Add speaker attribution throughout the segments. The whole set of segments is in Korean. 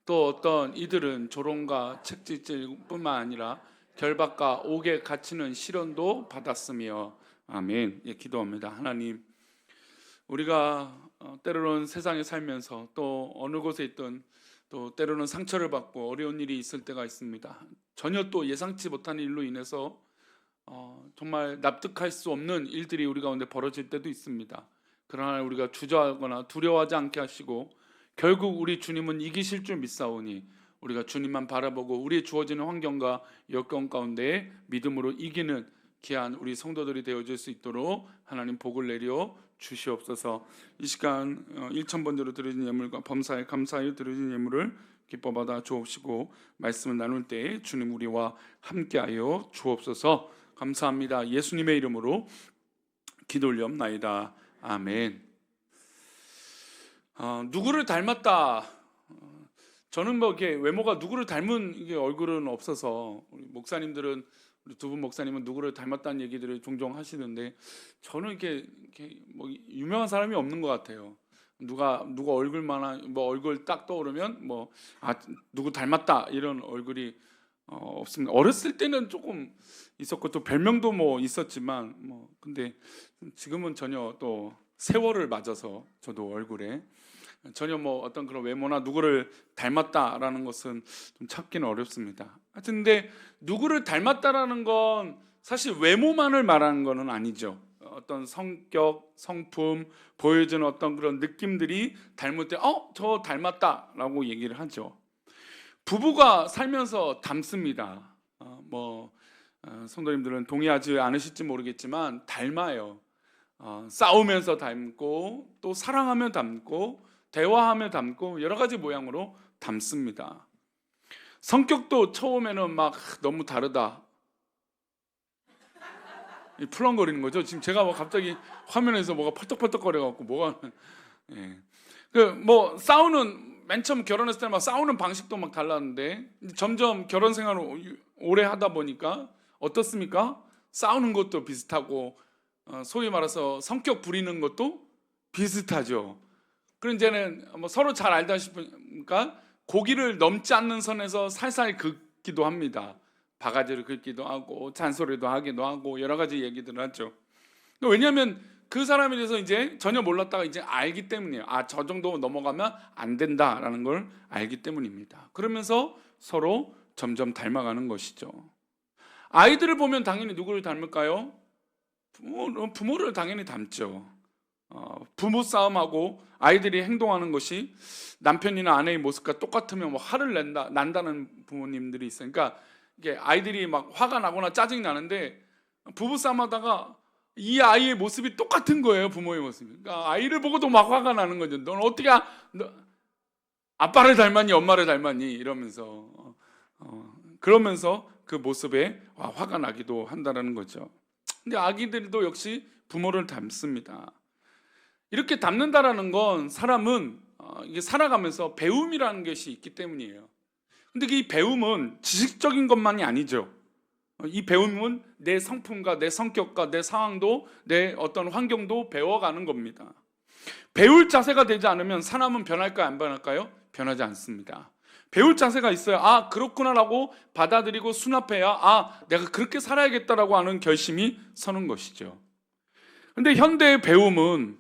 Speaker 1: 또 어떤 이들은 조롱과 책짓질뿐만 아니라 결박과 옥에 갇히는 시련도 받았으며. 아멘. 예, 기도합니다. 하나님, 우리가 때로는 세상에 살면서 또 어느 곳에 있든 또 때로는 상처를 받고 어려운 일이 있을 때가 있습니다. 전혀 또 예상치 못한 일로 인해서 정말 납득할 수 없는 일들이 우리 가운데 벌어질 때도 있습니다. 그러나 우리가 주저하거나 두려워하지 않게 하시고 결국 우리 주님은 이기실 줄 믿사오니 우리가 주님만 바라보고 우리의 주어지는 환경과 여건 가운데 믿음으로 이기는 귀한 우리 성도들이 되어줄 수 있도록 하나님 복을 내려 주시옵소서. 이 시간 1,000번대로 드려진 예물과 범사에 감사하여 드려진 예물을 기뻐 받아 주옵시고 말씀을 나눌 때 주님 우리와 함께하여 주옵소서. 감사합니다. 예수님의 이름으로 기도 올리옵나이다. 아멘. 누구를 닮았다. 저는 뭐 이렇게 외모가 누구를 닮은 이게 얼굴은 없어서 우리 목사님들은 우리 두 분 목사님은 누구를 닮았다는 얘기들을 종종 하시는데 저는 이렇게 뭐 유명한 사람이 없는 것 같아요. 누가 얼굴만한 뭐 얼굴 딱 떠오르면 뭐 누구 닮았다 이런 얼굴이 없습니다. 어렸을 때는 조금 있었고 또 별명도 뭐 있었지만 뭐 근데 지금은 전혀 또 세월을 맞아서 저도 얼굴에 전혀 뭐 어떤 그런 외모나 누구를 닮았다라는 것은 좀 찾기는 어렵습니다. 하여튼 근데 누구를 닮았다라는 건 사실 외모만을 말하는 거는 아니죠. 어떤 성격, 성품, 보여주는 어떤 그런 느낌들이 닮을 때 저 닮았다라고 얘기를 하죠. 부부가 살면서 닮습니다. 성도님들은 동의하지 않으실지 모르겠지만 닮아요. 싸우면서 닮고 또 사랑하며 닮고 대화하며 닮고 여러 가지 모양으로 닮습니다. 성격도 처음에는 막 너무 다르다. 풀렁거리는 거죠. 지금 제가 뭐 갑자기 화면에서 뭐가 펄떡펄떡거려갖고 뭐가 뭐 싸우는 맨 처음 결혼했을 때 막 싸우는 방식도 막 달랐는데 점점 결혼 생활을 오래 하다 보니까 어떻습니까? 싸우는 것도 비슷하고 소위 말해서 성격 부리는 것도 비슷하죠. 그럼 이제는 뭐 서로 잘 알다 싶으니까 고기를 넘지 않는 선에서 살살 긋기도 합니다. 바가지를 긋기도 하고 잔소리도 하기도 하고 여러 가지 얘기들을 하죠. 왜냐하면 그 사람에 대해서 이제 전혀 몰랐다가 이제 알기 때문이에요. 저 정도 넘어가면 안 된다라는 걸 알기 때문입니다. 그러면서 서로 점점 닮아가는 것이죠. 아이들을 보면 당연히 누구를 닮을까요? 부모를 당연히 닮죠. 부모 싸움하고 아이들이 행동하는 것이 남편이나 아내의 모습과 똑같으면 뭐 화를 난다는 부모님들이 있어요. 그러니까 이게 아이들이 막 화가 나거나 짜증이 나는데 부부 싸움하다가 이 아이의 모습이 똑같은 거예요. 부모의 모습이. 그러니까 아이를 보고도 막 화가 나는 거죠. 너는 어떻게 아빠를 닮았니 엄마를 닮았니 이러면서 그러면서 그 모습에 화가 나기도 한다는 거죠. 근데 아기들도 역시 부모를 닮습니다. 이렇게 닮는다라는 건 사람은 이게 살아가면서 배움이라는 것이 있기 때문이에요. 근데 이 배움은 지식적인 것만이 아니죠. 이 배움은 내 성품과 내 성격과 내 상황도 내 어떤 환경도 배워가는 겁니다. 배울 자세가 되지 않으면 사람은 변할까요? 안 변할까요? 변하지 않습니다. 배울 자세가 있어야 그렇구나라고 받아들이고 수납해야 내가 그렇게 살아야겠다라고 하는 결심이 서는 것이죠. 근데 현대의 배움은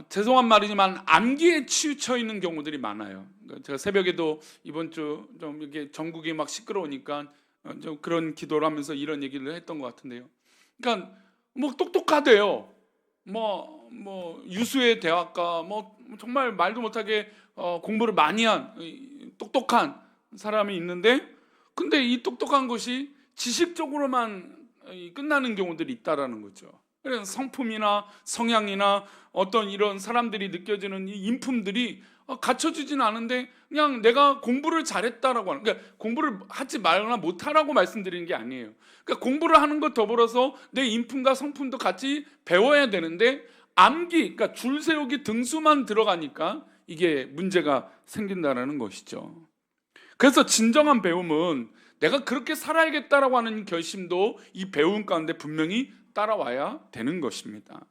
Speaker 1: 죄송한 말이지만 암기에 치우쳐 있는 경우들이 많아요. 제가 새벽에도 이번 주 좀 이렇게 전국이 막 시끄러우니까 좀 그런 기도를 하면서 이런 얘기를 했던 것 같은데요. 그러니까 뭐 똑똑하대요. 뭐 유수의 대학가 뭐 정말 말도 못하게 공부를 많이 한 똑똑한 사람이 있는데 근데 이 똑똑한 것이 지식적으로만 끝나는 경우들이 있다라는 거죠. 그래서 성품이나 성향이나 어떤 이런 사람들이 느껴지는 이 인품들이 갖춰지지는 않은데 그냥 내가 공부를 잘했다라고 하는, 그러니까 공부를 하지 말거나 못하라고 말씀드리는 게 아니에요. 그러니까 공부를 하는 것 더불어서 내 인품과 성품도 같이 배워야 되는데 암기, 그러니까 줄 세우기 등수만 들어가니까 이게 문제가 생긴다는 것이죠. 그래서 진정한 배움은 내가 그렇게 살아야겠다라고 하는 결심도 이 배움 가운데 분명히 따라와야 되는 것입니다.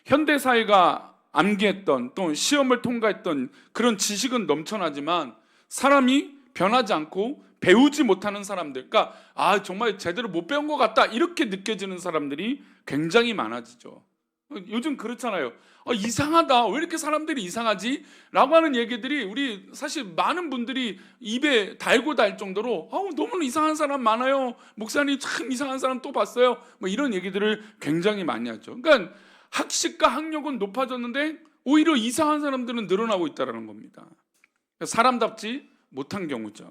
Speaker 1: 현대 사회가 암기했던 또 시험을 통과했던 그런 지식은 넘쳐나지만 사람이 변하지 않고 배우지 못하는 사람들, 그러니까 정말 제대로 못 배운 것 같다 이렇게 느껴지는 사람들이 굉장히 많아지죠. 요즘 그렇잖아요. 이상하다, 왜 이렇게 사람들이 이상하지? 라고 하는 얘기들이 우리 사실 많은 분들이 입에 달고 달 정도로 너무 이상한 사람 많아요, 목사님 참 이상한 사람 또 봤어요, 뭐 이런 얘기들을 굉장히 많이 하죠. 그러니까 학식과 학력은 높아졌는데 오히려 이상한 사람들은 늘어나고 있다는 겁니다. 사람답지 못한 경우죠.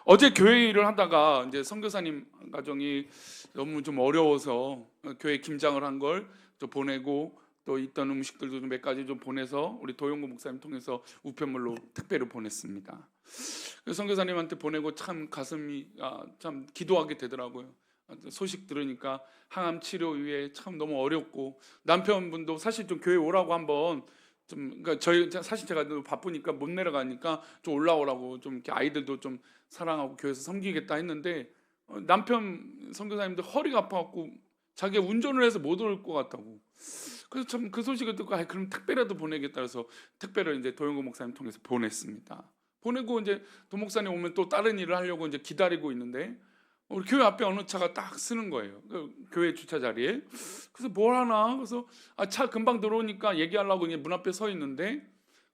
Speaker 1: 어제 교회 일을 하다가 이제 선교사님 가정이 너무 좀 어려워서 교회 김장을 한 걸 좀 보내고 또 있던 음식들도 좀 몇 가지 좀 보내서 우리 도영구 목사님 통해서 우편물로 택배를 보냈습니다. 선교사님한테 보내고 참 가슴이 참 기도하게 되더라고요. 소식 들으니까 항암 치료 위에 참 너무 어렵고, 남편분도 사실 좀 교회 오라고 한번 좀, 그러니까 사실 제가 바쁘니까 못 내려가니까 좀 올라오라고 좀 이렇게 아이들도 좀 사랑하고 교회에서 섬기겠다 했는데 남편 선교사님도 허리가 아파갖고 자기가 운전을 해서 못 올 것 같다고. 그래서 참 그 소식을 듣고 그럼 택배라도 보내겠다 해서 택배를 이제 도영구 목사님 통해서 보냈습니다. 보내고 이제 도 목사님 오면 또 다른 일을 하려고 이제 기다리고 있는데 우리 교회 앞에 어느 차가 딱 쓰는 거예요. 그 교회 주차 자리에. 그래서 뭘 하나? 그래서 차 금방 들어오니까 얘기하려고 문 앞에 서 있는데,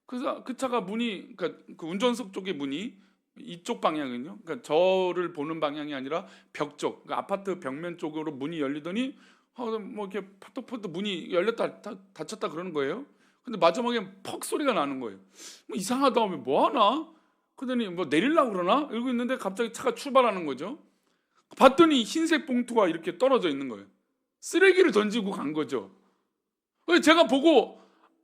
Speaker 1: 그래서 그 차가 문이, 그러니까 그 운전석 쪽의 문이 이쪽 방향은요, 그러니까 저를 보는 방향이 아니라 벽 쪽, 그러니까 아파트 벽면 쪽으로 문이 열리더니 뭐 이렇게 퍼떡퍼떡 문이 열렸다 닫혔다 그러는 거예요. 근데 마지막에 퍽 소리가 나는 거예요. 뭐 이상하다, 뭐 하나? 그러더니 뭐 내리려고 그러나? 이러고 있는데 갑자기 차가 출발하는 거죠. 봤더니 흰색 봉투가 이렇게 떨어져 있는 거예요. 쓰레기를 던지고 간 거죠. 제가 보고,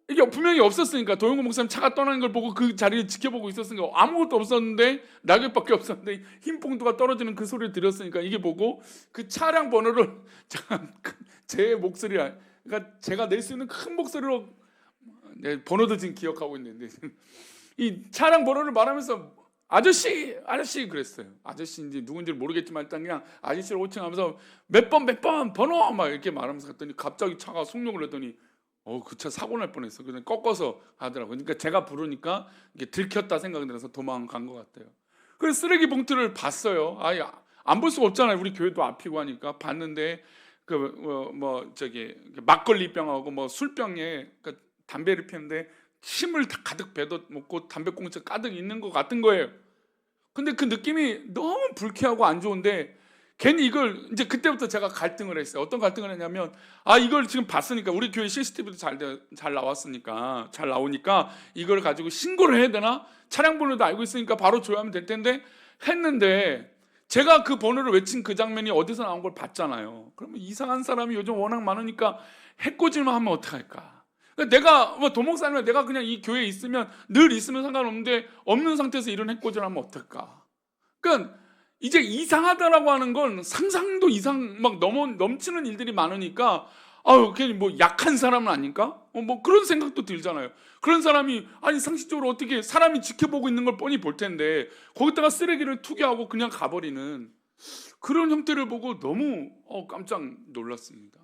Speaker 1: 이게 분명히 없었으니까, 도영구 목사님 차가 떠나는 걸 보고 그 자리를 지켜보고 있었으니까 아무것도 없었는데, 낙엽밖에 없었는데 흰 봉투가 떨어지는 그 소리를 들었으니까 이게 보고 그 차량 번호를 제 목소리, 그러니까 제가 낼 수 있는 큰 목소리로, 번호도 지금 기억하고 있는데 이 차량 번호를 말하면서 아저씨 그랬어요. 아저씨인지 누군지 모르겠지만 일단 그냥 아저씨를 호칭하면서 몇 번 번호 막 이렇게 말하면서 갔더니 갑자기 차가 속력을 했더니 그 차 사고 날 뻔했어. 그냥 꺾어서 하더라고요. 그러니까 제가 부르니까 이게 들켰다 생각이 들어서 도망간 것 같아요. 그래서 쓰레기 봉투를 봤어요. 안 볼 수가 없잖아요. 우리 교회도 앞이고 하니까 봤는데 저기 막걸리 병하고 뭐 술병에 그러니까 담배를 피우는데 침을 다 가득 배도 먹고 담배꽁초 가득 있는 것 같은 거예요. 근데 그 느낌이 너무 불쾌하고 안 좋은데 괜히 이걸 이제 그때부터 제가 갈등을 했어요. 어떤 갈등을 했냐면 이걸 지금 봤으니까 우리 교회 CCTV도 잘 나오니까 이걸 가지고 신고를 해야 되나? 차량 번호도 알고 있으니까 바로 조회하면 될 텐데 했는데, 제가 그 번호를 외친 그 장면이 어디서 나온 걸 봤잖아요. 그러면 이상한 사람이 요즘 워낙 많으니까 해코지만 하면 어떡할까? 내가 도목사님은 내가 그냥 이 교회에 있으면 늘 있으면 상관없는데 없는 상태에서 이런 해코지를 하면 어떨까? 그러니까 이제 이상하다라고 하는 건 상상도 이상 막 넘치는 일들이 많으니까 괜히 뭐 약한 사람은 아닌가? 뭐 그런 생각도 들잖아요. 그런 사람이 상식적으로 어떻게 사람이 지켜보고 있는 걸 뻔히 볼 텐데 거기다가 쓰레기를 투기하고 그냥 가버리는 그런 형태를 보고 너무 깜짝 놀랐습니다.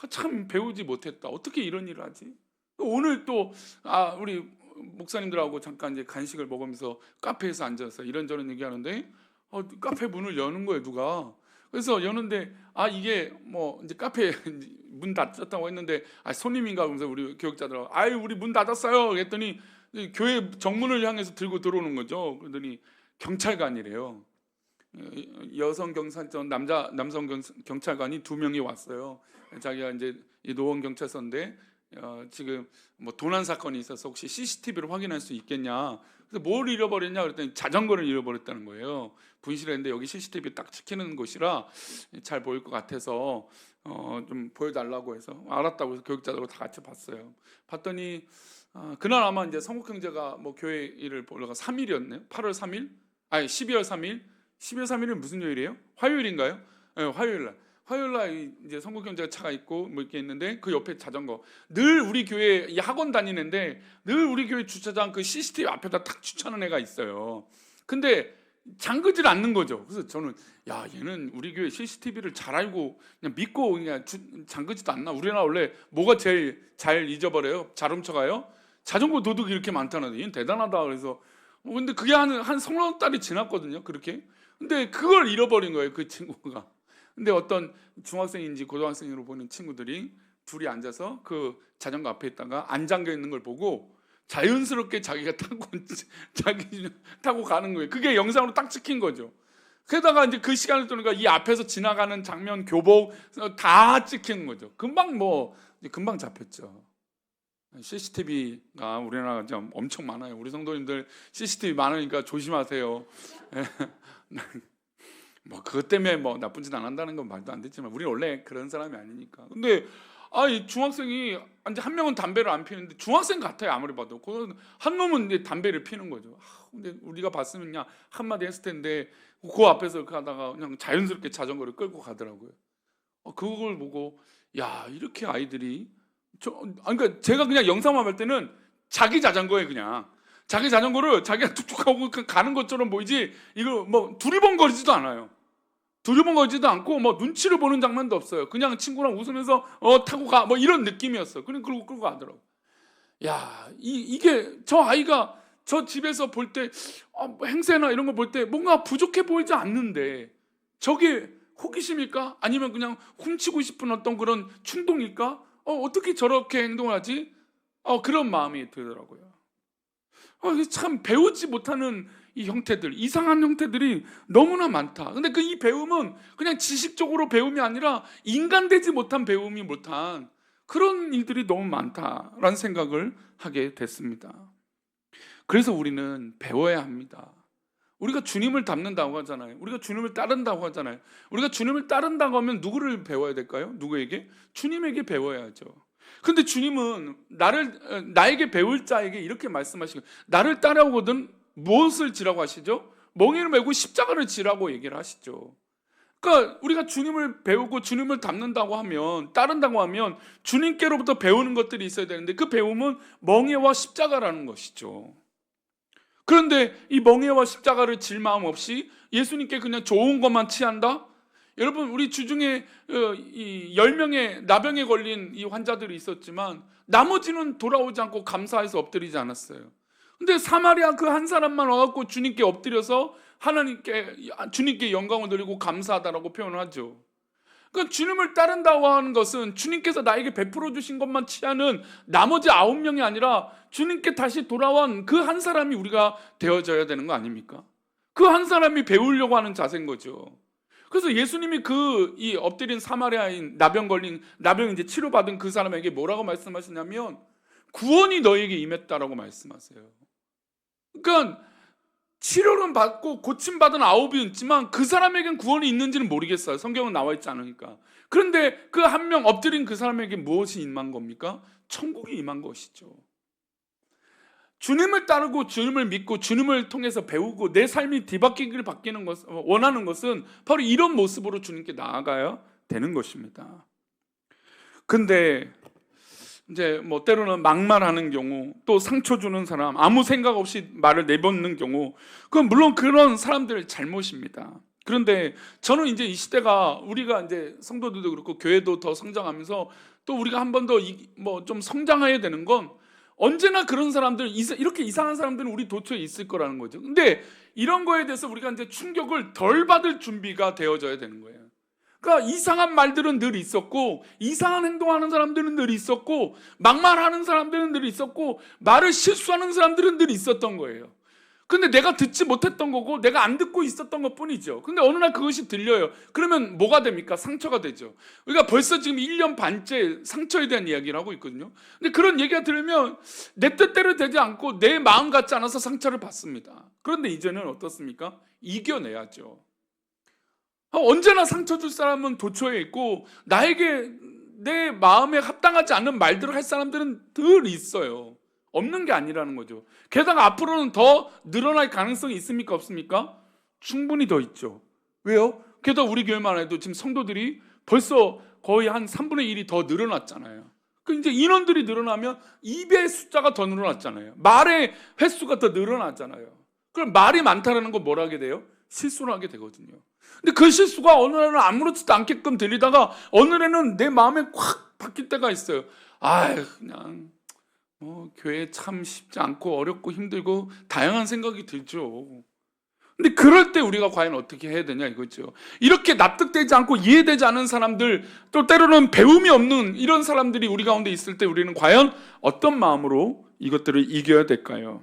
Speaker 1: 참 배우지 못했다. 어떻게 이런 일을 하지? 오늘 또 우리 목사님들하고 잠깐 이제 간식을 먹으면서 카페에서 앉아서 이런저런 얘기하는데 카페 문을 여는 거예요, 누가. 그래서 여는데 이게 뭐 이제 카페 문 닫혔다고 했는데 손님인가 하면서 우리 교육자들 우리 문 닫았어요 그랬더니 교회 정문을 향해서 들고 들어오는 거죠. 그러더니 경찰관이래요. 여성 경찰관, 남성 경찰관이 2명이 왔어요. 자기가 이제 이 노원 경찰서인데 지금 뭐 도난 사건이 있어서 혹시 CCTV를 확인할 수 있겠냐. 그래서 뭘 잃어버렸냐 그랬더니 자전거를 잃어버렸다는 거예요. 분실했는데 여기 CCTV 딱 찍히는 곳이라 잘 보일 것 같아서 좀 보여달라고 해서 알았다고 해서 교육자들하고 다 같이 봤어요. 봤더니 그날 아마 이제 성국형제가 뭐 교회 일을 보려가 3일이었네요. 8월 3일? 12월 3일? 12월 3일은 무슨 요일이에요? 화요일인가요? 네, 화요일날 이제 성국형제가 차가 있고 뭐 이렇게 있는데 그 옆에 자전거. 늘 우리 교회 학원 다니는데 늘 우리 교회 주차장 그 CCTV 앞에다 딱 주차하는 애가 있어요. 근데 잠그질 않는 거죠. 그래서 저는 야, 얘는 우리 교회 CCTV를 잘 알고 그냥 믿고 그냥 잠그지도 않나? 우리나라 원래 뭐가 제일 잘 잊어버려요? 잘 훔쳐가요? 자전거 도둑이 이렇게 많다는데 얘는 대단하다. 그래서 근데 그게 한 서너 달이 지났거든요. 그렇게. 근데 그걸 잃어버린 거예요, 그 친구가. 근데 어떤 중학생인지 고등학생으로 보는 친구들이 둘이 앉아서 그 자전거 앞에 있다가 안 잠겨 있는 걸 보고 자연스럽게 자기가 타고 가는 거예요. 그게 영상으로 딱 찍힌 거죠. 게다가 이제 그 시간을 떠니까 이 앞에서 지나가는 장면, 교복 다 찍히는 거죠. 금방 잡혔죠. CCTV가 우리나라가 엄청 많아요. 우리 성도님들 CCTV 많으니까 조심하세요. 뭐 그것 때문에 뭐 나쁜 짓 안 한다는 건 말도 안 되지만 우리 원래 그런 사람이 아니니까. 근데 이 중학생이 이제 한 명은 담배를 안 피우는데 중학생 같아요. 아무리 봐도 한 놈은 이제 담배를 피는 거죠. 근데 우리가 봤으면 그냥 한마디 했을 텐데 그 앞에서 가다가 그냥 자연스럽게 자전거를 끌고 가더라고요. 그걸 보고 야, 이렇게 아이들이 그러니까 제가 그냥 영상만 볼 때는 자기 자전거에 그냥 자기 자전거를 자기가 툭툭 하고 가는 것처럼 보이지 이거 뭐 두리번거리지도 않아요. 두리번거리지도 않고 뭐 눈치를 보는 장면도 없어요. 그냥 친구랑 웃으면서 타고 가 뭐 이런 느낌이었어요. 그냥 그러고 끌고 가더라고. 야, 이게 저 아이가 저 집에서 볼 때 행세나 이런 거 볼 때 뭔가 부족해 보이지 않는데 저게 호기심일까? 아니면 그냥 훔치고 싶은 어떤 그런 충동일까? 어떻게 저렇게 행동을 하지? 그런 마음이 들더라고요. 참 배우지 못하는 이 형태들, 이상한 형태들이 너무나 많다. 근데 이 배움은 그냥 지식적으로 배움이 아니라 인간되지 못한 배움이 못한 그런 일들이 너무 많다라는 생각을 하게 됐습니다. 그래서 우리는 배워야 합니다. 우리가 주님을 닮는다고 하잖아요. 우리가 주님을 따른다고 하잖아요. 우리가 주님을 따른다고 하면 누구를 배워야 될까요? 누구에게? 주님에게 배워야죠. 근데 주님은 나에게 배울 자에게 이렇게 말씀하시고, 나를 따라오거든 무엇을 지라고 하시죠? 멍에를 메고 십자가를 지라고 얘기를 하시죠. 그러니까 우리가 주님을 배우고 주님을 닮는다고 하면, 따른다고 하면 주님께로부터 배우는 것들이 있어야 되는데 그 배움은 멍에와 십자가라는 것이죠. 그런데 이 멍에와 십자가를 질 마음 없이 예수님께 그냥 좋은 것만 취한다? 여러분, 우리 주중에 10명의 나병에 걸린 이 환자들이 있었지만 나머지는 돌아오지 않고 감사해서 엎드리지 않았어요. 근데 사마리아 그 한 사람만 와갖고 주님께 엎드려서 주님께 영광을 돌리고 감사하다라고 표현을 하죠. 그러니까 주님을 따른다고 하는 것은 주님께서 나에게 베풀어 주신 것만 취하는 나머지 9명이 아니라 주님께 다시 돌아온 그 한 사람이 우리가 되어져야 되는 거 아닙니까? 그 한 사람이 배우려고 하는 자세인 거죠. 그래서 예수님이 이 엎드린 사마리아인 나병 이제 치료받은 그 사람에게 뭐라고 말씀하시냐면 구원이 너에게 임했다라고 말씀하세요. 그러니까 치료는 받고 고침받은 9이 있지만 그 사람에겐 구원이 있는지는 모르겠어요. 성경은 나와 있지 않으니까. 그런데 그 한 명 엎드린 그 사람에게 무엇이 임한 겁니까? 천국이 임한 것이죠. 주님을 따르고 주님을 믿고 주님을 통해서 배우고 내 삶이 뒤바뀌기를 원하는 것은 바로 이런 모습으로 주님께 나아가야 되는 것입니다. 근데 이제 뭐 때로는 막말하는 경우, 또 상처 주는 사람, 아무 생각 없이 말을 내뱉는 경우, 그건 물론 그런 사람들의 잘못입니다. 그런데 저는 이제 이 시대가 우리가 이제 성도들도 그렇고 교회도 더 성장하면서 또 우리가 한 번 더 좀 성장해야 되는 건 언제나 그런 사람들, 이렇게 이상한 사람들은 우리 도처에 있을 거라는 거죠. 근데 이런 거에 대해서 우리가 이제 충격을 덜 받을 준비가 되어져야 되는 거예요. 그러니까 이상한 말들은 늘 있었고, 이상한 행동하는 사람들은 늘 있었고, 막말하는 사람들은 늘 있었고, 말을 실수하는 사람들은 늘 있었던 거예요. 근데 내가 듣지 못했던 거고 내가 안 듣고 있었던 것 뿐이죠. 근데 어느 날 그것이 들려요. 그러면 뭐가 됩니까? 상처가 되죠. 우리가 벌써 지금 1년 반째 상처에 대한 이야기를 하고 있거든요. 근데 그런 얘기가 들으면 내 뜻대로 되지 않고 내 마음 같지 않아서 상처를 받습니다. 그런데 이제는 어떻습니까? 이겨내야죠. 언제나 상처 줄 사람은 도처에 있고 나에게 내 마음에 합당하지 않는 말들을 할 사람들은 늘 있어요. 없는 게 아니라는 거죠. 게다가 앞으로는 더 늘어날 가능성이 있습니까? 없습니까? 충분히 더 있죠. 왜요? 게다가 우리 교회만 해도 지금 성도들이 벌써 거의 한 3분의 1이 더 늘어났잖아요. 이제 인원들이 늘어나면 입의 숫자가 더 늘어났잖아요. 말의 횟수가 더 늘어났잖아요. 그럼 말이 많다는 건 뭘 하게 돼요? 실수를 하게 되거든요. 근데 그 실수가 어느 날은 아무렇지도 않게끔 들리다가 어느 날에는 내 마음에 확 바뀔 때가 있어요. 그냥 교회 참 쉽지 않고 어렵고 힘들고 다양한 생각이 들죠. 근데 그럴 때 우리가 과연 어떻게 해야 되냐 이거죠. 이렇게 납득되지 않고 이해되지 않은 사람들, 또 때로는 배움이 없는 이런 사람들이 우리 가운데 있을 때 우리는 과연 어떤 마음으로 이것들을 이겨야 될까요?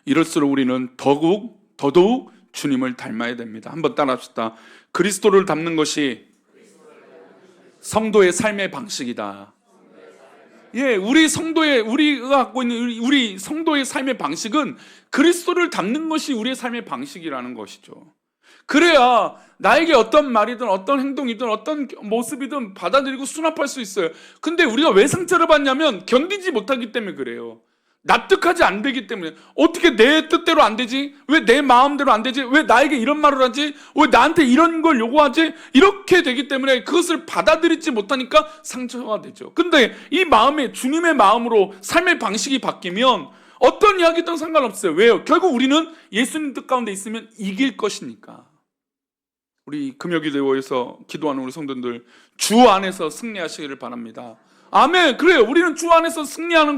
Speaker 1: 이럴수록 우리는 더더욱 주님을 닮아야 됩니다. 한번 따라합시다. 그리스도를 닮는 것이 성도의 삶의 방식이다. 우리가 갖고 있는 우리 성도의 삶의 방식은 그리스도를 닮는 것이 우리의 삶의 방식이라는 것이죠. 그래야 나에게 어떤 말이든 어떤 행동이든 어떤 모습이든 받아들이고 수납할 수 있어요. 근데 우리가 왜 상처를 받냐면 견디지 못하기 때문에 그래요. 납득하지 안 되기 때문에. 어떻게 내 뜻대로 안 되지? 왜 내 마음대로 안 되지? 왜 나에게 이런 말을 하지? 왜 나한테 이런 걸 요구하지? 이렇게 되기 때문에 그것을 받아들이지 못하니까 상처가 되죠. 근데 이 마음에 주님의 마음으로 삶의 방식이 바뀌면 어떤 이야기든 상관없어요. 왜요? 결국 우리는 예수님 뜻 가운데 있으면 이길 것이니까. 우리 금요기도에서 기도하는 우리 성도들 주 안에서 승리하시기를 바랍니다. 아멘. 그래요. 우리는 주 안에서 승리하는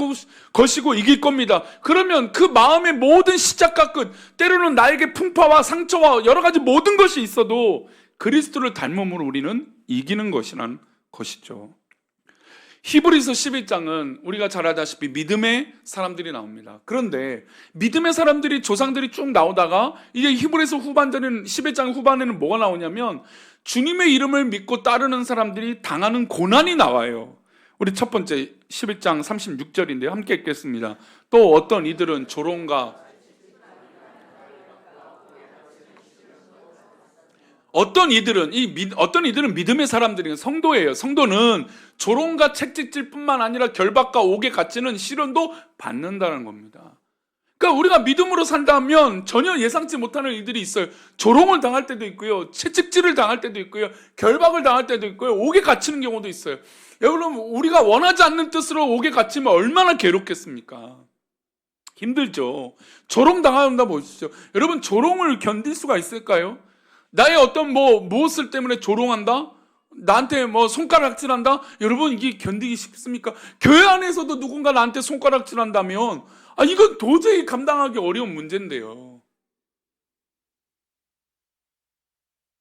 Speaker 1: 것이고 이길 겁니다. 그러면 그 마음의 모든 시작과 끝, 때로는 나에게 풍파와 상처와 여러 가지 모든 것이 있어도 그리스도를 닮음으로 우리는 이기는 것이라는 것이죠. 히브리서 11장은 우리가 잘 알다시피 믿음의 사람들이 나옵니다. 그런데 믿음의 사람들이 조상들이 쭉 나오다가 이제 히브리서 후반전에는 11장 후반에는 뭐가 나오냐면 주님의 이름을 믿고 따르는 사람들이 당하는 고난이 나와요. 우리 첫 번째 11장 36절인데요. 함께 읽겠습니다. 또 어떤 이들은 조롱과 어떤 이들은 믿음의 사람들이 성도예요. 성도는 조롱과 채찍질 뿐만 아니라 결박과 옥에 갇히는 시련도 받는다는 겁니다. 그러니까 우리가 믿음으로 산다면 전혀 예상치 못하는 일들이 있어요. 조롱을 당할 때도 있고요, 채찍질을 당할 때도 있고요, 결박을 당할 때도 있고요, 옥에 갇히는 경우도 있어요. 여러분, 우리가 원하지 않는 뜻으로 옥에 갇히면 얼마나 괴롭겠습니까? 힘들죠. 조롱 당한다 보시죠. 여러분, 조롱을 견딜 수가 있을까요? 나의 어떤 무엇을 때문에 조롱한다? 나한테 손가락질한다? 여러분, 이게 견디기 쉽습니까? 교회 안에서도 누군가 나한테 손가락질한다면 이건 도저히 감당하기 어려운 문제인데요.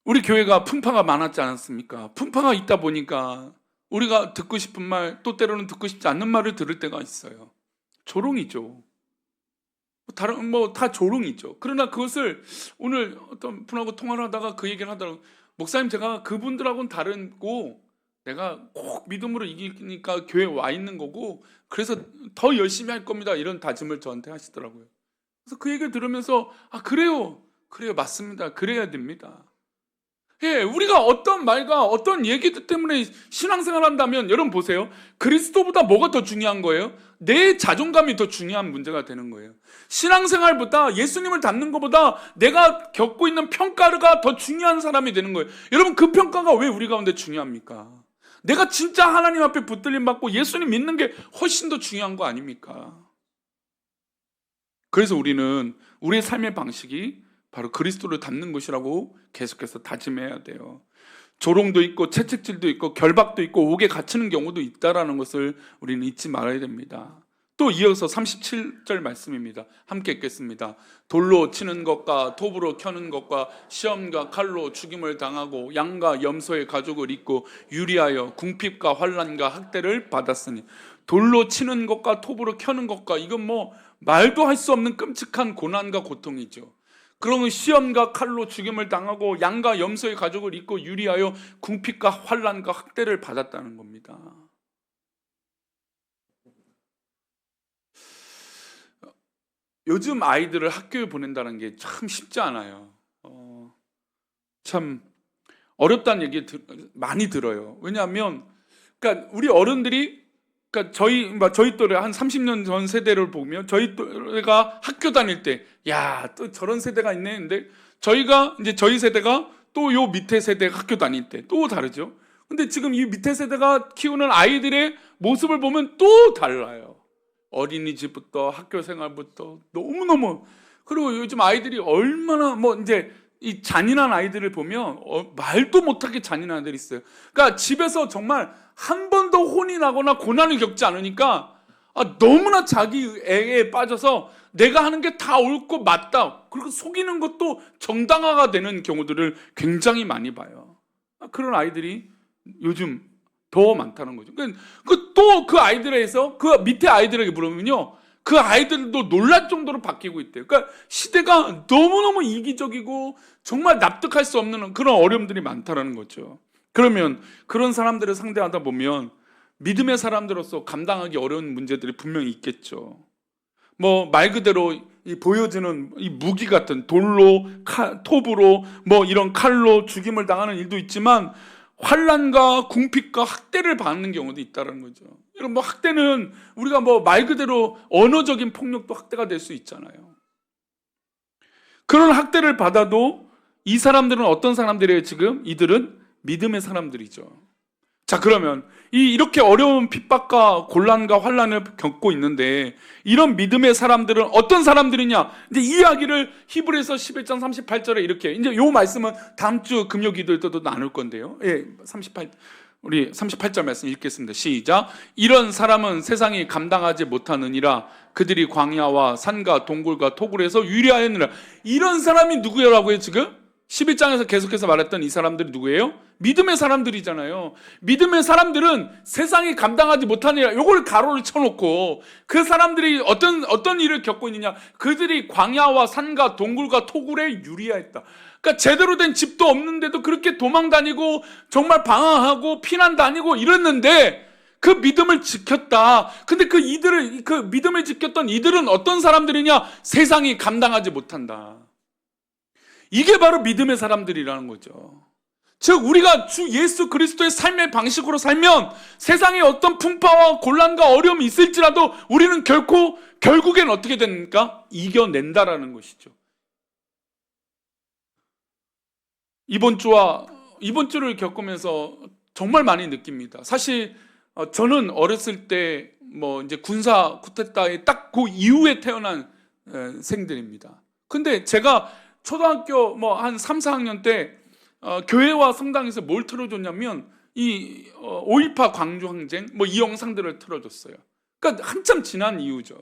Speaker 1: 우리 교회가 풍파가 많았지 않았습니까? 풍파가 있다 보니까 우리가 듣고 싶은 말, 또 때로는 듣고 싶지 않는 말을 들을 때가 있어요. 조롱이죠. 다 조롱이죠. 그러나 그것을 오늘 어떤 분하고 통화를 하다가 그 얘기를 하더라고요. 목사님, 제가 그분들하고는 다르고 내가 꼭 믿음으로 이기니까 교회에 와 있는 거고 그래서 더 열심히 할 겁니다. 이런 다짐을 저한테 하시더라고요. 그래서 그 얘기를 들으면서 그래요, 맞습니다. 그래야 됩니다. 우리가 어떤 말과 어떤 얘기들 때문에 신앙생활 한다면 여러분 보세요. 그리스도보다 뭐가 더 중요한 거예요? 내 자존감이 더 중요한 문제가 되는 거예요. 신앙생활보다 예수님을 닮는 것보다 내가 겪고 있는 평가가 더 중요한 사람이 되는 거예요. 여러분, 그 평가가 왜 우리 가운데 중요합니까? 내가 진짜 하나님 앞에 붙들림 받고 예수님 믿는 게 훨씬 더 중요한 거 아닙니까? 그래서 우리는 우리의 삶의 방식이 바로 그리스도를 닮는 것이라고 계속해서 다짐해야 돼요. 조롱도 있고 채찍질도 있고 결박도 있고 옥에 갇히는 경우도 있다라는 것을 우리는 잊지 말아야 됩니다. 또 이어서 37절 말씀입니다. 함께 읽겠습니다. 돌로 치는 것과 톱으로 켜는 것과 시험과 칼로 죽임을 당하고 양과 염소의 가죽을 입고 유리하여 궁핍과 환난과 학대를 받았으니. 돌로 치는 것과 톱으로 켜는 것과 이건 말도 할 수 없는 끔찍한 고난과 고통이죠. 그러면 시험과 칼로 죽임을 당하고 양과 염소의 가죽을 입고 유리하여 궁핍과 환난과 학대를 받았다는 겁니다. 요즘 아이들을 학교에 보낸다는 게 참 쉽지 않아요. 참 어렵다는 얘기 많이 들어요. 왜냐하면 그러니까 우리 어른들이 그러니까 저희 또래 한 30년 전 세대를 보면 저희 또래가 학교 다닐 때 또 저런 세대가 있네. 근데 저희 세대가 또 요 밑에 세대가 학교 다닐 때 또 다르죠. 근데 지금 이 밑에 세대가 키우는 아이들의 모습을 보면 또 달라요. 어린이집부터 학교 생활부터 너무너무 그리고 요즘 아이들이 얼마나 이제 이 잔인한 아이들을 보면 말도 못하게 잔인한 아이들이 있어요. 그러니까 집에서 정말 한 번도 혼이 나거나 고난을 겪지 않으니까 너무나 자기 애에 빠져서 내가 하는 게 다 옳고 맞다, 그리고 속이는 것도 정당화가 되는 경우들을 굉장히 많이 봐요. 그런 아이들이 요즘 더 많다는 거죠. 또 그 아이들에서 그 밑에 아이들에게 물으면요, 그 아이들도 놀랄 정도로 바뀌고 있대요. 그러니까 시대가 너무너무 이기적이고 정말 납득할 수 없는 그런 어려움들이 많다는 거죠. 그러면 그런 사람들을 상대하다 보면 믿음의 사람들로서 감당하기 어려운 문제들이 분명히 있겠죠. 말 그대로 이 보여지는 이 무기 같은 돌로, 톱으로, 이런 칼로 죽임을 당하는 일도 있지만 환난과 궁핍과 학대를 받는 경우도 있다는 거죠. 이런 학대는 우리가 말 그대로 언어적인 폭력도 학대가 될 수 있잖아요. 그런 학대를 받아도 이 사람들은 어떤 사람들이에요? 지금 이들은 믿음의 사람들이죠. 자, 그러면 이렇게 어려운 핍박과 곤란과 환난을 겪고 있는데 이런 믿음의 사람들은 어떤 사람들이냐? 이제 이 이야기를 히브리서 11장 38절에 이렇게, 이제 요 말씀은 다음 주 금요 기도에 또 나눌 건데요. 예, 우리 38절 말씀 읽겠습니다. 시작. 이런 사람은 세상이 감당하지 못하느니라. 그들이 광야와 산과 동굴과 토굴에서 유리하였느라. 이런 사람이 누구라고요? 지금 11장에서 계속해서 말했던 이 사람들이 누구예요? 믿음의 사람들이잖아요. 믿음의 사람들은 세상이 감당하지 못하느라, 요걸 가로를 쳐놓고 그 사람들이 어떤 일을 겪고 있느냐? 그들이 광야와 산과 동굴과 토굴에 유리하였다. 그러니까 제대로 된 집도 없는데도 그렇게 도망 다니고 정말 방황하고 피난 다니고 이랬는데 그 믿음을 지켰다. 근데 그 믿음을 지켰던 이들은 어떤 사람들이냐? 세상이 감당하지 못한다. 이게 바로 믿음의 사람들이라는 거죠. 즉 우리가 주 예수 그리스도의 삶의 방식으로 살면 세상에 어떤 풍파와 곤란과 어려움이 있을지라도 우리는 결국엔 어떻게 됩니까? 이겨낸다라는 것이죠. 이번 주를 겪으면서 정말 많이 느낍니다. 사실 저는 어렸을 때 이제 군사 쿠데타의 딱 그 이후에 태어난 생들입니다. 근데 제가 초등학교 한 3, 4학년 때 교회와 성당에서 뭘 틀어줬냐면 이 5.18 광주항쟁 이 영상들을 틀어줬어요. 그러니까 한참 지난 이유죠.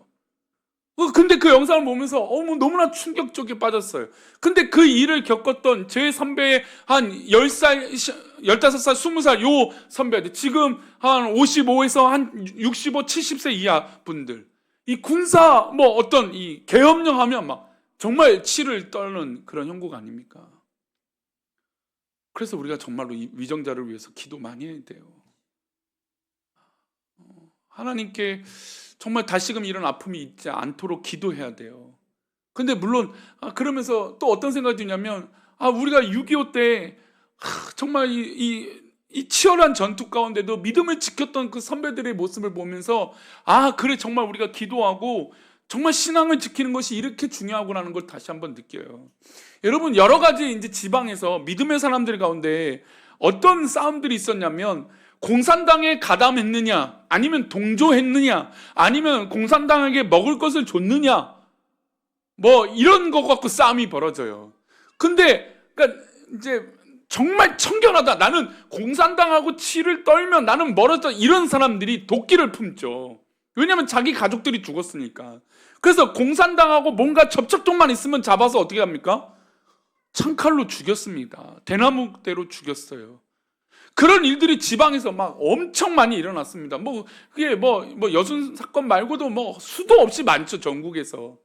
Speaker 1: 근데 그 영상을 보면서 너무나 충격적에 빠졌어요. 근데 그 일을 겪었던 제 선배의 한 10살, 15살, 20살 요 선배들, 지금 한 55에서 한 65, 70세 이하 분들, 이 군사 어떤 이 계엄령 하면 막 정말 치를 떨는 그런 형국 아닙니까? 그래서 우리가 정말로 이 위정자를 위해서 기도 많이 해야 돼요. 하나님께 정말 다시금 이런 아픔이 있지 않도록 기도해야 돼요. 근데 물론 그러면서 또 어떤 생각이 드냐면 우리가 6.25 때 정말 이 치열한 전투 가운데도 믿음을 지켰던 그 선배들의 모습을 보면서 그래, 정말 우리가 기도하고 정말 신앙을 지키는 것이 이렇게 중요하구나는 걸 다시 한번 느껴요. 여러분, 여러 가지 이제 지방에서 믿음의 사람들 가운데 어떤 싸움들이 있었냐면, 공산당에 가담했느냐, 아니면 동조했느냐, 아니면 공산당에게 먹을 것을 줬느냐, 이런 거 갖고 싸움이 벌어져요. 근데 그러니까 이제 정말 청결하다, 나는 공산당하고 치를 떨면 나는 멀어져, 이런 사람들이 도끼를 품죠. 왜냐하면 자기 가족들이 죽었으니까. 그래서 공산당하고 뭔가 접촉점만 있으면 잡아서 어떻게 합니까? 창칼로 죽였습니다. 대나무대로 죽였어요. 그런 일들이 지방에서 막 엄청 많이 일어났습니다. 그게 여순 사건 말고도 수도 없이 많죠, 전국에서.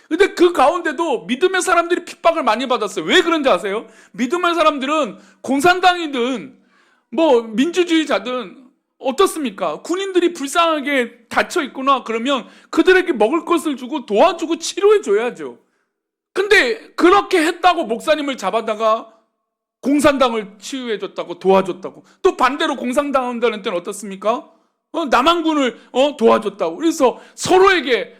Speaker 1: 근데 그 가운데도 믿음의 사람들이 핍박을 많이 받았어요. 왜 그런지 아세요? 믿음의 사람들은 공산당이든 민주주의자든 어떻습니까? 군인들이 불쌍하게 다쳐 있구나 그러면 그들에게 먹을 것을 주고 도와주고 치료해 줘야죠. 근데 그렇게 했다고 목사님을 잡아다가 공산당을 치유해 줬다고 도와줬다고, 또 반대로 공산당원들한테는 어떻습니까? 남한군을 도와줬다고. 그래서 서로에게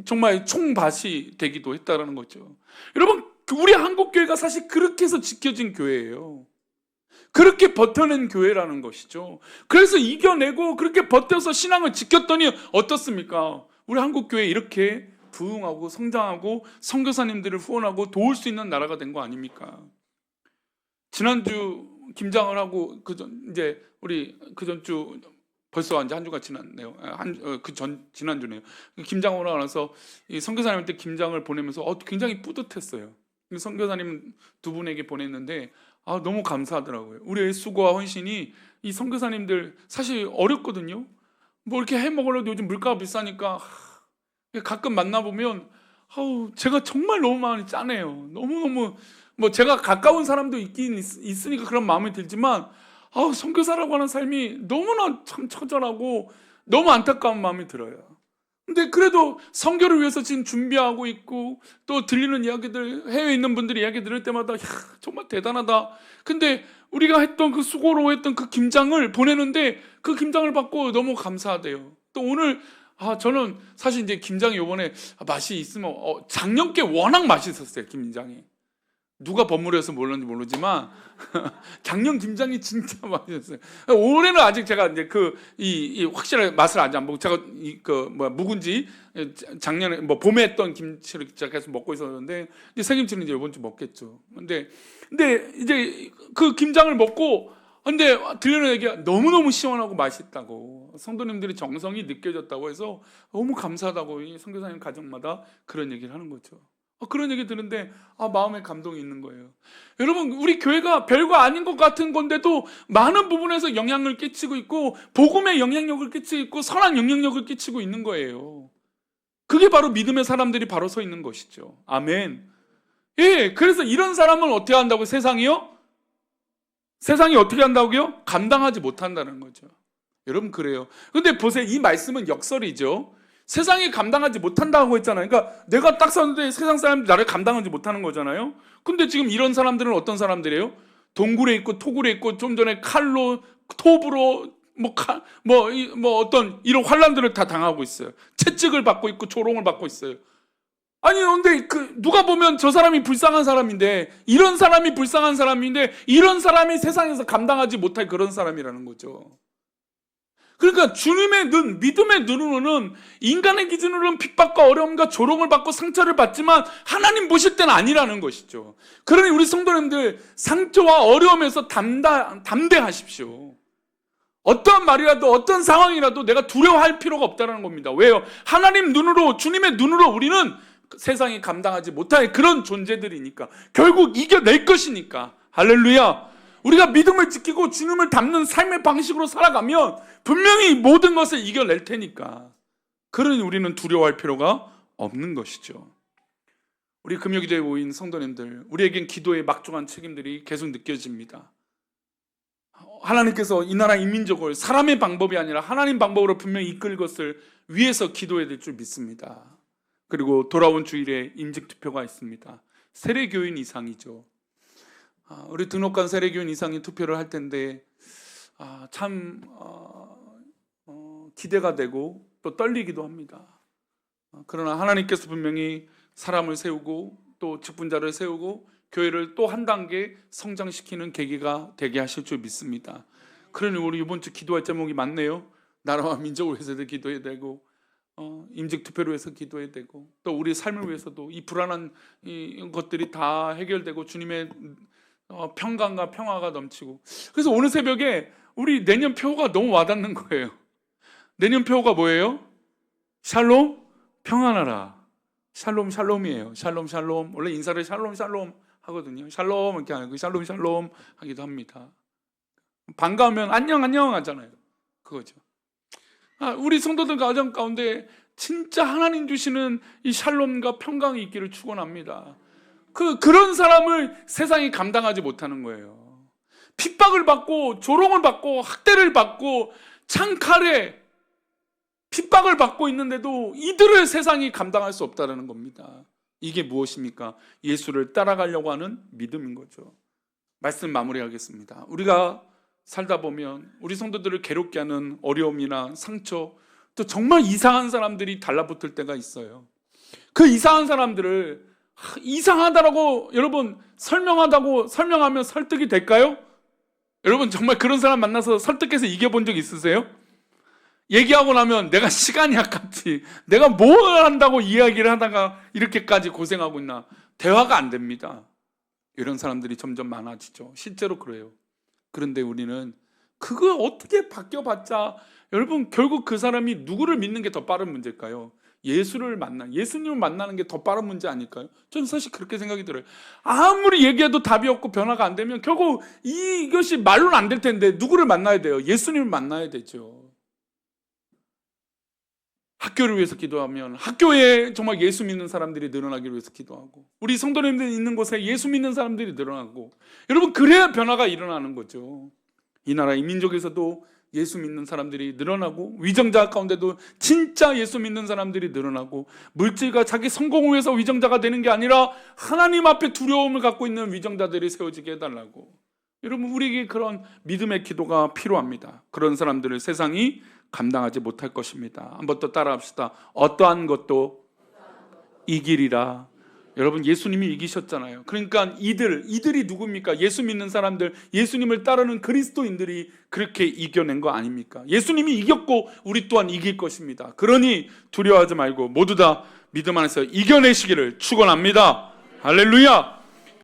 Speaker 1: 정말 총밭이 되기도 했다라는 거죠. 여러분, 우리 한국교회가 사실 그렇게 해서 지켜진 교회예요. 그렇게 버텨낸 교회라는 것이죠. 그래서 이겨내고 그렇게 버텨서 신앙을 지켰더니 어떻습니까? 우리 한국교회 이렇게 부흥하고 성장하고 선교사님들을 후원하고 도울 수 있는 나라가 된 거 아닙니까? 지난주 김장을 하고 이제 우리 그전주 벌써 이제 한 주가 지났네요. 지난주네요. 김장을 하고 나서 이 선교사님한테 김장을 보내면서 굉장히 뿌듯했어요. 선교사님 두 분에게 보냈는데 너무 감사하더라고요. 우리의 수고와 헌신이 이 선교사님들 사실 어렵거든요. 뭐 이렇게 해 먹으려도 요즘 물가가 비싸니까 가끔 만나보면 제가 정말 너무 마음이 짠해요. 너무너무 뭐 제가 가까운 사람도 있긴 있으니까 그런 마음이 들지만 선교사라고 하는 삶이 너무나 참 처절하고 너무 안타까운 마음이 들어요. 근데 그래도 선교를 위해서 지금 준비하고 있고 또 들리는 이야기들, 해외에 있는 분들이 이야기 들을 때마다 정말 대단하다. 근데 우리가 했던 그 수고로 했던 그 김장을 보내는데 그 김장을 받고 너무 감사하대요. 또 오늘 저는 사실 이제 김장이 요번에 맛이 있으면 작년께 워낙 맛있었어요. 김장이 누가 버무려서 몰랐는지 모르지만 작년 김장이 진짜 맛있었어요. 올해는 아직 제가 이제 이 확실한 맛을 아직 안 보고 제가 묵은지 작년에 봄에 했던 김치를 계속 먹고 있었는데 이제 새김치는 이제 이번 주 먹겠죠. 근데 이제 그 김장을 먹고 근데 들리는 얘기가 너무너무 시원하고 맛있다고 성도님들이 정성이 느껴졌다고 해서 너무 감사하다고 이 선교사님 가정마다 그런 얘기를 하는 거죠. 그런 얘기 들은데 마음에 감동이 있는 거예요. 여러분, 우리 교회가 별거 아닌 것 같은 건데도 많은 부분에서 영향을 끼치고 있고 복음의 영향력을 끼치고 있고 선한 영향력을 끼치고 있는 거예요. 그게 바로 믿음의 사람들이 바로 서 있는 것이죠. 아멘. 예, 그래서 이런 사람은 어떻게 한다고? 세상이요? 세상이 어떻게 한다고요? 감당하지 못한다는 거죠. 여러분, 그래요. 근데 보세요, 이 말씀은 역설이죠. 세상이 감당하지 못한다고 했잖아요. 그러니까 내가 딱 섰는데 세상 사람들이 나를 감당하지 못하는 거잖아요. 근데 지금 이런 사람들은 어떤 사람들이에요? 동굴에 있고 토굴에 있고 좀 전에 칼로 톱으로 어떤 이런 환란들을 다 당하고 있어요. 채찍을 받고 있고 조롱을 받고 있어요. 아니 근데 누가 보면 저 사람이 불쌍한 사람인데 이런 사람이 불쌍한 사람인데 이런 사람이 세상에서 감당하지 못할 그런 사람이라는 거죠. 그러니까 주님의 눈, 믿음의 눈으로는 인간의 기준으로는 핍박과 어려움과 조롱을 받고 상처를 받지만 하나님 보실 때는 아니라는 것이죠. 그러니 우리 성도님들 상처와 어려움에서 담대하십시오. 어떤 말이라도 어떤 상황이라도 내가 두려워할 필요가 없다는 겁니다. 왜요? 하나님 눈으로, 주님의 눈으로 우리는 세상이 감당하지 못할 그런 존재들이니까, 결국 이겨낼 것이니까. 할렐루야. 우리가 믿음을 지키고 주님을 닮는 삶의 방식으로 살아가면 분명히 모든 것을 이겨낼 테니까. 그러니 우리는 두려워할 필요가 없는 것이죠. 우리 금요기도에 모인 성도님들, 우리에겐 기도의 막중한 책임들이 계속 느껴집니다. 하나님께서 이 나라 인민족을 사람의 방법이 아니라 하나님 방법으로 분명히 이끌 것을 위해서 기도해야 될 줄 믿습니다. 그리고 돌아온 주일에 임직투표가 있습니다. 세례교인 이상이죠. 우리 등록한 세례교인 이상이 투표를 할 텐데 참 기대가 되고 또 떨리기도 합니다. 그러나 하나님께서 분명히 사람을 세우고 또 직분자를 세우고 교회를 또 한 단계 성장시키는 계기가 되게 하실 줄 믿습니다. 그러니 우리 이번 주 기도할 제목이 많네요. 나라와 민족을 위해서도 기도해야 되고 임직투표를 위해서 기도해야 되고 또 우리 삶을 위해서도 이 불안한 것들이 다 해결되고 주님의 평강과 평화가 넘치고. 그래서 오늘 새벽에 우리 내년 표가 너무 와닿는 거예요. 내년 표가 뭐예요? 샬롬, 평안하라. 샬롬, 샬롬이에요. 샬롬, 샬롬. 원래 인사를 샬롬, 샬롬 하거든요. 샬롬 이렇게 하고 샬롬, 샬롬 하기도 합니다. 반가우면 안녕, 안녕 하잖아요. 그거죠. 우리 성도들 가정 가운데 진짜 하나님 주시는 이 샬롬과 평강이 있기를 축원합니다. 그런 사람을 세상이 감당하지 못하는 거예요. 핍박을 받고 조롱을 받고 학대를 받고 창칼에 핍박을 받고 있는데도 이들을 세상이 감당할 수 없다는 겁니다. 이게 무엇입니까? 예수를 따라가려고 하는 믿음인 거죠. 말씀 마무리하겠습니다. 우리가 살다 보면 우리 성도들을 괴롭게 하는 어려움이나 상처, 또 정말 이상한 사람들이 달라붙을 때가 있어요. 그 이상한 사람들을 이상하다라고 여러분 설명하면 설득이 될까요? 여러분 정말 그런 사람 만나서 설득해서 이겨본 적 있으세요? 얘기하고 나면 내가 시간이 아깝지, 내가 뭘 한다고 이야기를 하다가 이렇게까지 고생하고 있나. 대화가 안 됩니다. 이런 사람들이 점점 많아지죠. 실제로 그래요. 그런데 우리는 그거 어떻게 바뀌어봤자, 여러분 결국 그 사람이 누구를 믿는 게 더 빠른 문제일까요? 예수님을 만나는 게 더 빠른 문제 아닐까요? 저는 사실 그렇게 생각이 들어요. 아무리 얘기해도 답이 없고 변화가 안 되면 결국 이것이 말로는 안 될 텐데 누구를 만나야 돼요? 예수님을 만나야 되죠. 학교를 위해서 기도하면 학교에 정말 예수 믿는 사람들이 늘어나기 위해서 기도하고, 우리 성도님들 있는 곳에 예수 믿는 사람들이 늘어나고, 여러분 그래야 변화가 일어나는 거죠. 이 나라 이 민족에서도 예수 믿는 사람들이 늘어나고, 위정자 가운데도 진짜 예수 믿는 사람들이 늘어나고, 물질과 자기 성공을 위해서 위정자가 되는 게 아니라 하나님 앞에 두려움을 갖고 있는 위정자들이 세워지게 해달라고. 여러분 우리에게 그런 믿음의 기도가 필요합니다. 그런 사람들을 세상이 감당하지 못할 것입니다. 한번 더 따라합시다. 어떠한 것도 이기리라. 여러분 예수님이 이기셨잖아요. 그러니까 이들이 누굽니까? 예수 믿는 사람들, 예수님을 따르는 그리스도인들이 그렇게 이겨낸 거 아닙니까? 예수님이 이겼고 우리 또한 이길 것입니다. 그러니 두려워하지 말고 모두 다 믿음 안에서 이겨내시기를 축원합니다. 할렐루야.